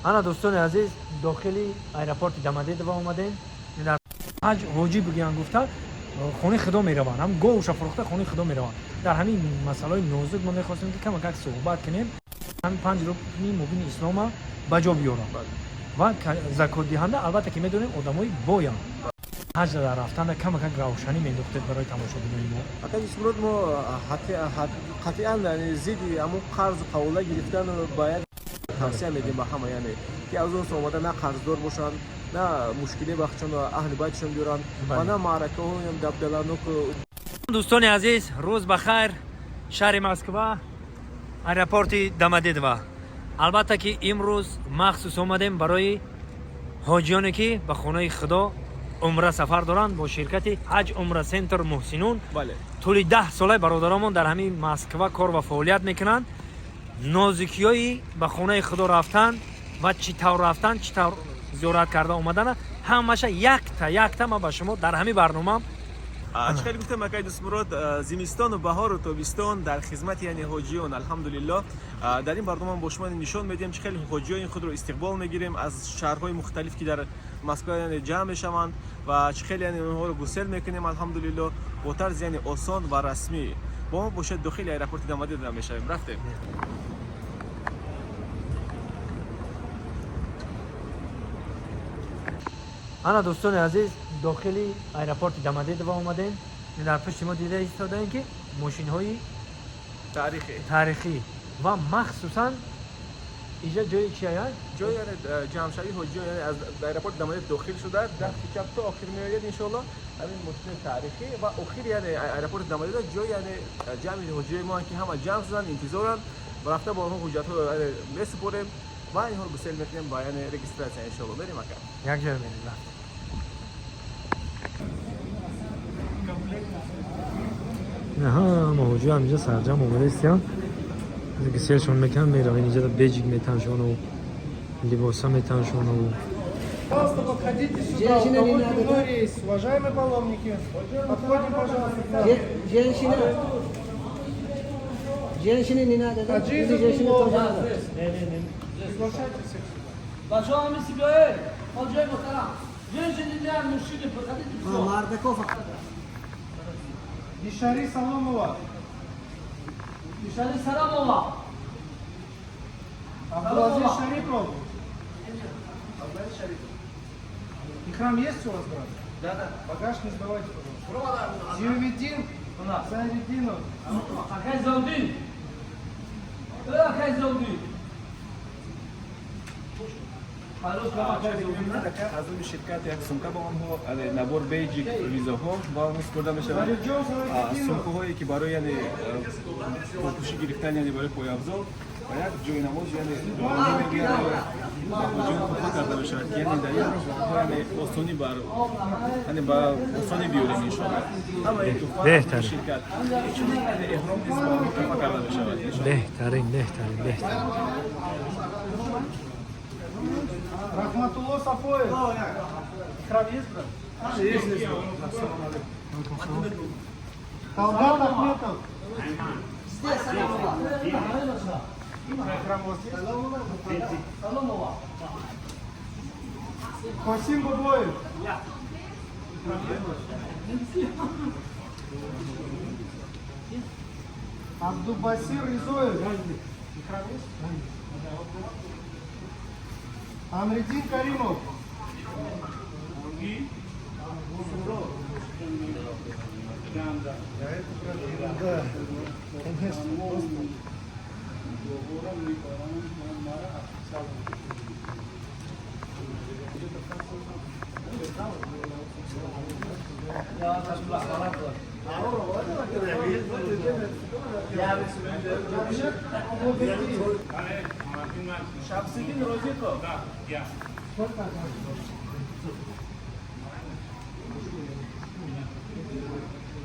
ана дӯстони азиз дохили аэропорти Домодедово омадем. дар ҳаҷ ҳоҷӣ бигӯянд гуфта хонаи худо мераванд, ҳам гоҳуша фурӯхта хонаи худо мераванд. дар ҳамин масъалаҳои нозук мо мехостем ки камакак суҳбат кунем, ҳам 5 рукни мубини ислома ба ҷо биёрам ва закотдиҳанда албатта ки медонем одамои боянд. ҳаҷ дар рафтанда камакак равшанӣ мендохтед барои тамошобинои мо. акаи исмурод мо қатъан зидди ҳамун қарзу қавла гирифтан бояд тавсия медиҳем ба ҳама, яъне ки аз он омада на қарздор бошанд, на мушкиле бахшанд ва аҳли байтшон биёранд ва на маъракаҳои дабдаланок. дӯстони азиз, рӯз ба хайр. шаҳри Москва, аэропорти Домодедово. албатта ки имрӯз махсус омадем барои ҳоҷиёне ки ба хонаи худо умра сафар доранд бо ширкати ҳаҷ умра центр муҳсинун. тӯли 10 сола бародаромон дар ҳамин Москва кор ва фаъолият мекунанд. нозикиёи ба хонаи худо рафтан ва чӣ тавр рафтан, чӣ тавр зиёрат карда омадана, ҳамаша якта ма ба шумо дар ҳамин барномаам чӣ хеле гуфтем акаи дӯстмурод, зимистону баҳору тобистон дар хизмати яъне ҳоҷиён алҳамдулиллоҳ. дар ин барнома бо шумо нишон медиҳем чӣ хеле ҳоҷиёни худро истиқбол мегирем аз шаҳрҳои мухталиф ки дар Москва яъне ҷамъ мешаванд ва чӣ хеле яъне онҳоро гусел мекунем алҳамдулиллоҳ бо тарзи яъне осон ва расмӣ. бо мо бошед дохили аэропорти Домодедово мешавем. рафтем. ана дӯстони азиз, дохили аэропорти Домодедово омадем. дар пушти мо дида истодаем ки мошинҳои таърихӣ ва махсусан инҷа ҷои чи аяд? ҷои яъне ҷамъшавии ҳоҷиён, яъне аз аэропорти Домодедово дохил шуда дасти чап то охир меояд иншоаллоҳ ҳамин мошини таърихӣ ва охир яъне аэропорти Домодедово ҷои яъне ҷамъи ҳоҷиёи моанд ки ҳама ҷамъ шуданд, интизоранд. рафта бо онҳо ҳуҷҷатҳо месупорем ва инҳоро гусел мекунем ба яъне регистратсия иншоаллоҳ. мерем ака. як ҷо мерем. ҳама ҳоҷиҳо ҳаминҷа сарҷам омада истиян. гуселшон мекунанд, меравен инҷа беҷик метаншону либоса метаншону. Пожалуйста, подходите сюда. У кого дневной рейс? Уважаемые паломники, подходим, пожалуйста. Женщины не надо, да? Женщины Женщины тоже надо. Соглашайтесь. Большого мы себе, молодой мухтарам. Женщины не надо, мужчины, подходите сюда. Мардаков. Ишари Саломова. Ишари Саламова. Абдулазиз Шарипов. Ихрам есть у вас, брат? Да. Багаж не сдавайте, пожалуйста. Зиювиддин Сайриддинов. Акай Заудин. Акай Заудин. аз он ширкат як сумка ба онҳо набор бейҷик визаҳо ба онҳо супурда мешавад. сумкаҳое ки барои яъне пӯши гирифтан яъне барои пояфзол ва як ҷойнамоз яъне ҳоҷиён худҳо карда мешавад ки яъне дар ин роҳ яъне осонӣ ба осонӣ биёрем иншоаллоҳ. ҳамаи тухфа ширкат чунин эҳром низ ба онҳо тухфа карда мешавад. беҳтарин. Рахматулло Сафоев. Ихрам есть, брат? Есть. Талгат Ахметов. Ихрам у вас есть? Хасим Бабоев. Абдубасир Изоев. Ихрам есть? Амридин Каримов. Да, конечно. Шамсиддин Розиков. Да, я.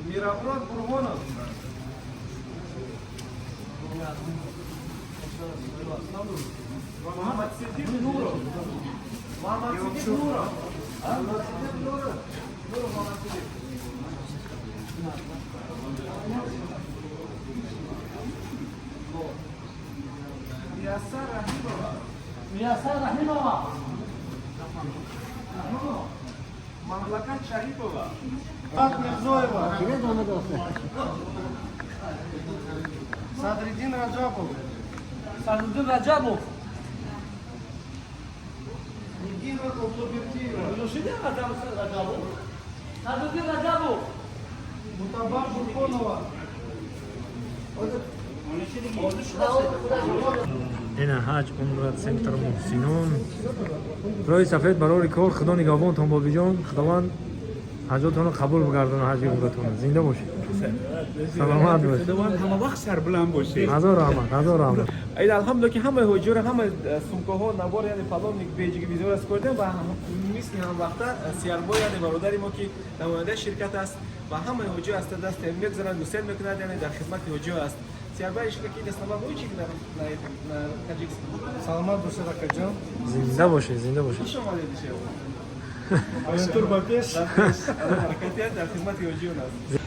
Миромурод Бургонов. Мухаммад Сиддик Нуров. Мухаммад Сиддик Нуров. Ясар Рахимова. میاسر رحیم آقا мамлакат шарипова Ат Мирзоева. Садриддин Раджабов. صدودین رجبوف Нигина Котлобертиева. گلوشیده رجبوف صدودین رجبوف Мутаба Журконова. ина ҳаҷ умра центр муҳсинон роҳи сафед барори кор худо нигоҳбонтон бобиҷон худованд ҳаҷотонро қабул бигардона ҳаҷи умратона зинда бошед саломат бошед خداوند همه وقت سربلند باشه ҳазор раҳмат ҳазор раҳмат ای الحمدلله که همه حجور همه سمکه ها نوار یعنی پالونیک بیجگی ویزور است کرده و مثل هم وقتا سیاربا یعنی برادری ما که نماینده شرکت است و همه حجور است دست میگذارن گسل میکنند یعنی در خدمت حجور است سیاربا شرکتی دست نما بوی چی на таджикистан Саламат Бусер Акаджан. зинда бошед зинда бошед شما دیشه Агентур Бапеш. حرکتی در خدمت حجور است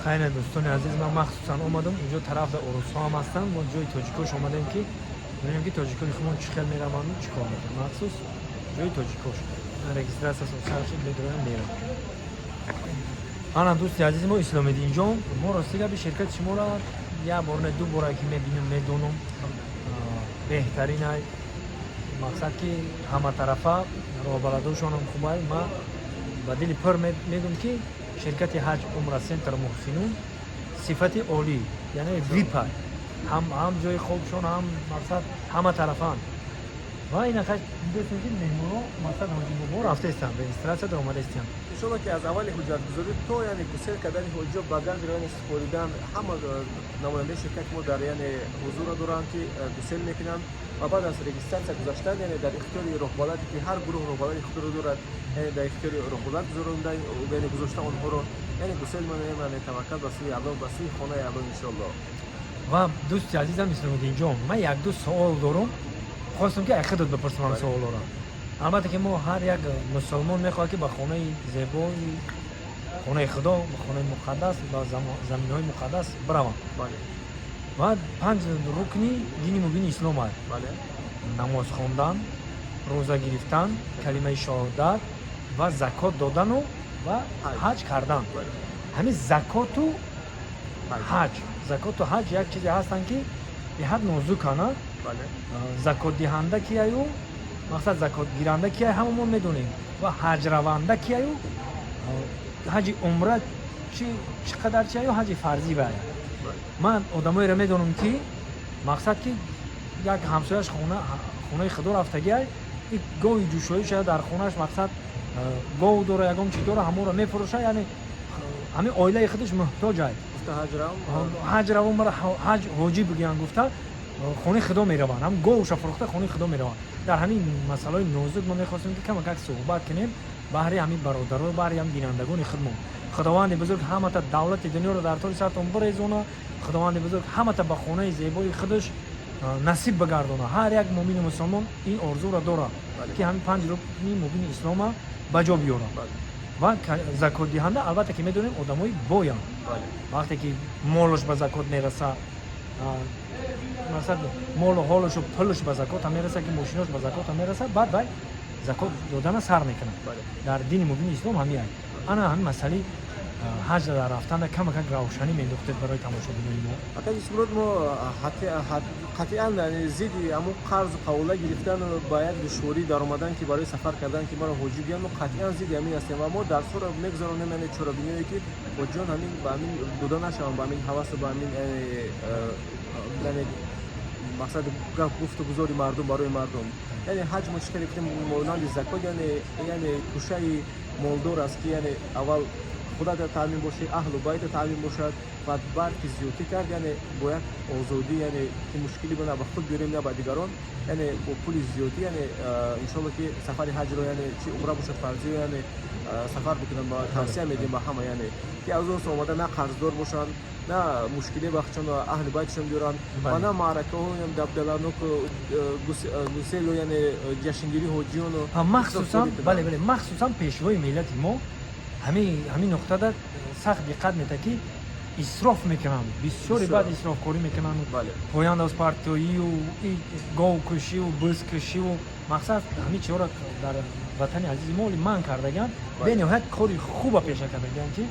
хайра дӯстони азиз ман махсусан омадам инҷо тарафда урусҳо ҳам ҳастанд мо ҷои тоҷикош омадаем ки бибинем ки тоҷикони худмон чӣ хел мераванду чӣ кор мекунад махсус ҷои тоҷикош регистратсиясо саршид медроям мерам ана дӯсти азизи мо исломиддинҷон мо рости габи ширкати шуморо як борна ду бора ки мебинам медонам беҳтаринай мақсад ки ҳаматарафа роҳбарадошонам хубай ма ба дили пир медум ки ширкати ҳаҷ умра центр муҳсинун сифати олӣ яъне випа ҳам ҷои хобшон ҳам мақсад ҳама тарафан ва инақа дӯстем ки меҳмонҳо мақсад ҳоҷибобо рафтаистанд регистратсия дар омадаистанд انشالله که از اول حجت گذاری تو یعنی گسل کردن حجاب با گنج یعنی سپوریدن همه نماینده شرکت ما در یعنی حضور دارن که گسل میکنن و بعد از رجیستراسیون گذاشتن یعنی در اختیار رهبراتی که هر گروه رهبری اختیار دارد یعنی در اختیار رهبرات گذارنده یعنی گذاشتن اونها رو یعنی گسل میکنن یعنی توکل به سوی الله به سوی خانه الله ان شاء الله ва дӯсти азизам исломиддинҷон ман як ду суол дорам хостам ки айхудод бипурсам ҳам суолора албатта ки мо ҳар як мусулмон мехоҳад ки ба хонаи зебои хонаи худо ба хонаи муқаддас ба заминҳои муқаддас бираванд بله ва панҷ рукни дини мубини ислом аст بله намоз хондан рӯза гирифтан калимаи шаҳодат ва закот додану ва ҳаҷ кардан ҳамин закоту ҳаҷ закоту ҳаҷ як чизе ҳастанд ки беҳад нозукана بله закотдиҳанда кияю мақсад закотгиранда кия ҳама мо медонем ва ҳаҷраванда кияю ҳаҷи умра чӣ қадар чияю ҳаҷи фарзӣ бая ман одамоеро медонам ки мақсад ки як ҳамсояш хонаи худо рафтагиай гоҳи ҷӯшоӣ шаёд дар хонааш мақсад гов дора ягон чӣ дора ҳаморо мефурӯша яъне ҳамин оилаи худаш муҳтоҷ ай ҳаҷравон мара ҳаҷ ҳоҷӣ бигӯянд гуфта хонаи худо мераванд ҳам гоҳуша фурӯхта хонаи худо мераванд дар ҳамин масъалаҳои нозук мо мехостем ки камакак суҳбат кунем баҳри ҳамин бародаро баҳри ҳам бинандагони худмон худованди бузург ҳамата давлати дунёро дар толи сартон бирезона худованди бузург ҳамата ба хонаи зебои худаш насиб бигардона ҳар як муъмини мусулмон ин орзуро дорад ки ҳамин панҷ рукни мубини ислома ба ҷо биёрад ва закотдиҳанда албатта ки медонем одамои боянд вақте ки молаш ба закот мераса мақсад молу ҳолашу пулаш ба закота мераса ки мошинош ба закота мераса баъд вай закот додана сар мекунад дар дини мубини ислом ҳамин ай ана ҳамин масъалаи ҳаҷ дар рафтанда камакак равшанӣ мендохтед барои тамошобинои мо акаҷи сумрод мо қатъан зидди аму қарзу қавла гирифтан ба як душворӣ дар омадан ки барои сафар кардан ки маро ҳоҷӣ биям мо қатъан зидди ҳамин ҳастем ва мо дарсҳоро мегузаронем яъне чорабиниое ки ҳоҷиён ҳамин ба ҳамин дода нашаванд ба ҳамин ҳавасу ба ҳамин мақсад гуфту гузори мардум барои мардум яъне ҳаҷ мо чӣ карифтем монанди закот яъне тӯшаи молдор аст ки яъне аввал худат таъмин бошад аҳлу байта таъмин бошад баъд барки зиёдӣ кард яъне бо як озодӣ яъне ки мушкилӣ на ба худ биёрем на ба дигарон яъне бо пули зиёдӣ яъне иншоалло ки сафари ҳаҷро яъне чи умра бошад фарзӣ яъне сафар бикунанд ба тавсия медиҳем ба ҳама яъне ки аз он омада на қарздор бошанд на мушкиле бахчанд аҳли байтшон биёранд ва на маъракаҳо дабдаланок гуселу яъне ҷашнгирии ҳоҷиёну махсусан пешвои миллати мо ҳамин нуқтада сахт диққат метад ки исроф мекунанд, бисёри бад исрофкорӣ мекунанд. Бале. Пояндоз партоию, говкушиву, бизкушиву, мақсад ҳамин чиҳоро дар ватани азизи моли ман кардаган, бениҳоят кори хуба пеша кардаган ки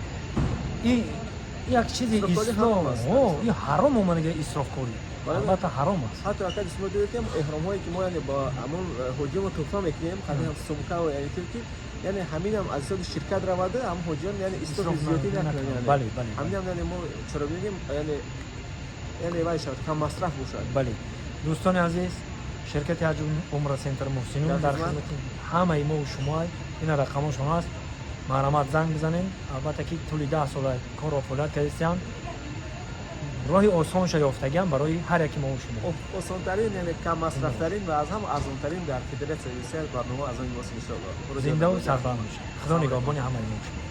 як чизи Исрофкорӣ ислом, ҳаром аст. и ҳаром омадаga исрофкорӣ. Бале. Албатта ҳаром аст. ҳатто акад шумо дидем эҳромҳое ки мо яъне ба ҳамон ҳоҷиёнро тухфа мекунем, қадим сумка яъне ки яъне ҳаминам аз ҳисоби ширкат равада ҳам ҳоҷиён яъне исрофи зиёдӣ накунанд. яъне. Бале, бале. ҳаминам яъне мо чаро мегӯем яъне вай шавад кам масраф бошад. бале дӯстони азиз, ширкати ҳаҷ умра центр муҳсинун Дар дар хизмат. хизмати ҳамаи мо шумо. ин рақамошон аст, маҳрамат занг бизанед. албатта ки тӯли 10 сола корро фаъолият кардистанд. роҳи осонша ёфтаган барои ҳар яки мо шумо. осонтарин яъне кам масрафтарин ва аз ҳама арзонтарин дар федератсияи Русия барнома аз он мос иншоалло. зиндаву сарбаланд бошед. худо нигоҳбони ҳамаи мо шумо.